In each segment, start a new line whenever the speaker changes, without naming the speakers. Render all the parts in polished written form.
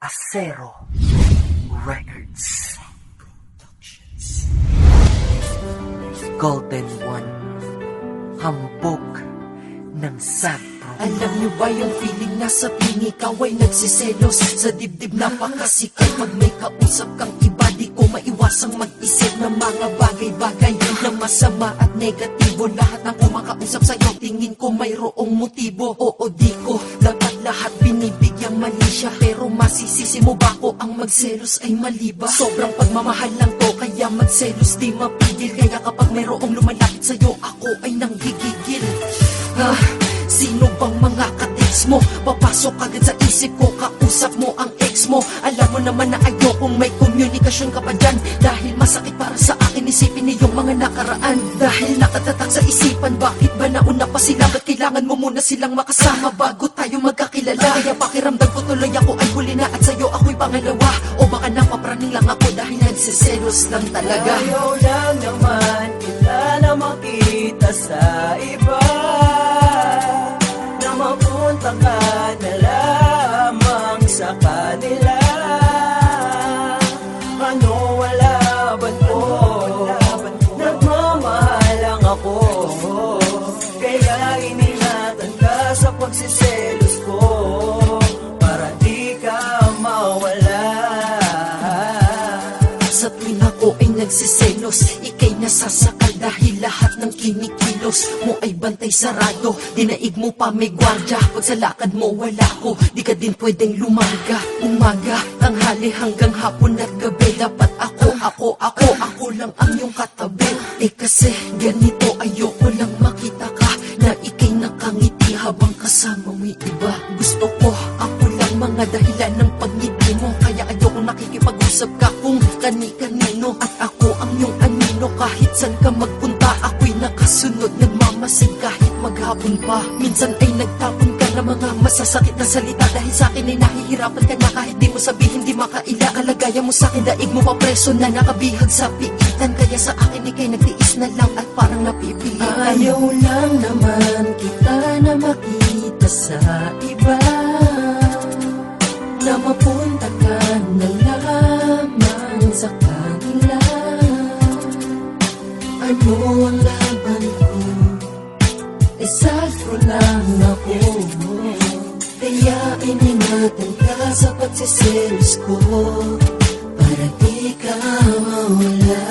Acero Records Golden One, hambog ng Sagpro.
Alam niyo ba yung feeling na sa tuwing ikaw ay nagsiselos? Sa dibdib napakasikay pag may kausap kang iba. Di ko maiwasang mag-isip ng mga bagay-bagay na masama at negatibo. Lahat ng kumakausap sa'yo tingin ko mayroong motibo. Oo, di ko dapat lahat binibigyang mali siya, pero masisisi mo ba ko ang magselos ay mali ba? Sobrang pagmamahal lang to kaya magselos di mapigil. Kaya kapag mayroong lumalapit sa'yo ako ay nanggigigil. Sino bang mga ka-text mo? Papasok agad sa isip ko, kausap mo ang ex mo. Alam mo naman na ayokong may komunikasyon ka pa dyan, dahil masakit para sa akin isipin niyong mga nakaraan. Dahil nakatatak sa isipan, bakit ba nauna pa sila? Ba't kailangan mo muna silang makasama bago tayo magkakilala? Kaya pakiramdam ko tuloy ako ay huli na at sa'yo ako'y pangalawa. O baka napapraning lang ako dahil nagsiselos lang talaga.
Ayaw lang naman kita na makita sa iba, na mapunta ka na lamang sa kanila. Ano wala ba't ko? Nagmamahal lang ako, kaya iningatan ka sa pagsiselos ko, para di ka mawala.
Sa tuwing ako ay nagsiselos, ika'y nasasakal dahil lahat ng kinikilos mo ay bantay sarado. Dinaig mo pa may gwardya, pag sa lakad mo wala ko, di ka din pwedeng lumaga. Umaga, tanghali hanggang hapon at gabi, dapat ako lang ang iyong katabi. Eh kasi ganito, ayoko lang makita ka na ika'y nakangiti habang kasama mo'y iba. Gusto ko ako lang mga dahilan ng pagngiti mo, kaya ayoko nakikipag-usap ka kung kani-kanino. At ako ang iyong anino, kahit saan ka magpunta ako'y nakasunod, nagmamasid kahit maghapon pa. Minsan ay nagtapon ka na mga masasakit na salita, dahil sa akin ay nahihirapan ka na kahit di mo sabihin, di makaila. Kalagayan mo sa akin, daig mo pa preso na nakabihag sa piitan, kaya sa akin ika'y nagtiis na lang at parang napipilitan.
Ayaw lang naman kita na makita sa iba, na mapunta ka na lamang sa kanila. Ano ang laban ko? Sagpro lang ako, kaya iningatan ka sa pagsiselos ko, para di ka mawala.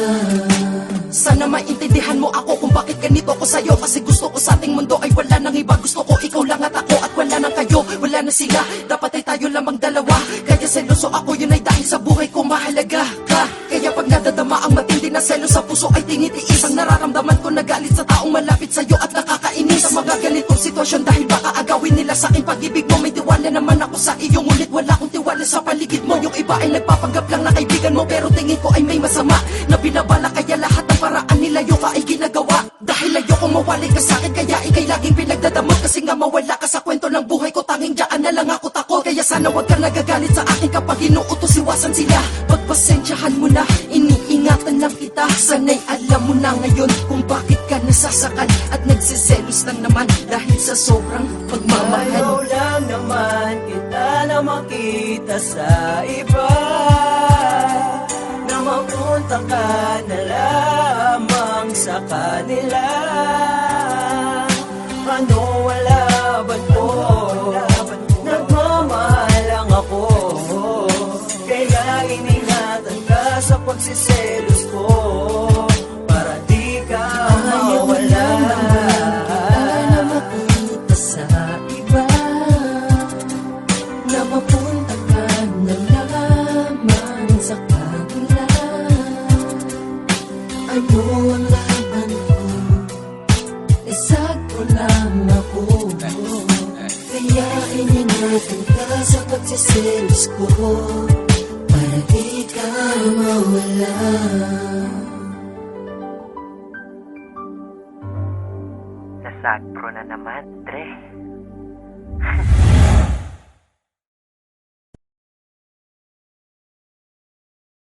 Sana maintindihan mo ako kung bakit ganito ko sa'yo, kasi gusto ko sa ating mundo ay wala nang iba. Gusto ko ikaw lang at ako, at wala nang kayo, wala na sila. Dapat ay tayo lamang dalawa, kaya seloso ako, yun ay dahil sa buhay ko mahalaga ka. Kaya pag nadadama ang matindi na selos sa puso ay tinitiis ang nararamdaman ko, nagalit sa taong malapit sa'yo at nakakainis. Sa mga ganitong sitwasyon, dahil baka agawin nila sa akin pag-ibig mo. May tiwala naman ako sa iyo, ngunit wala akong tiwala sa paligid mo. Yung iba ay nagpapanggap lang na kaibigan mo, pero tingin ko ay may masama na binabala, kaya lahat ng paraan nilayo ka ay ginagawa. Dahil ayoko mawali ka sa akin, kaya ikay laging pinagdadamot. Kasi nga mawala ka sa kwento ng buhay ko, tanging dyan na lang ako takot. Kaya sana wag ka nagagalit sa akin kapag inuutos, iwasan sila. Pagpasensyahan mo na, iniingatan lang kita. Sana'y alam mo na ngayon kung bakit ka nasasakal at nagsiselos lang naman dahil sa sobrang
Ayaw
pagmamahal.
lang naman kita na makita sa iba, na mapunta ka na lamang sa kanila. Ano wala ba't ko? Nagmamahal lang ako, kaya iningatan ka sa pagsiselos ko, para di ka mawala.
Na makita sa iba, na mapunta ka na lamang sa kanila. Ano ang laban ko? Sagpro lang ako, kaya iningatan ka sa pagsiselos ko, para di ka mawala.
Sa Sagpro na naman, Dre.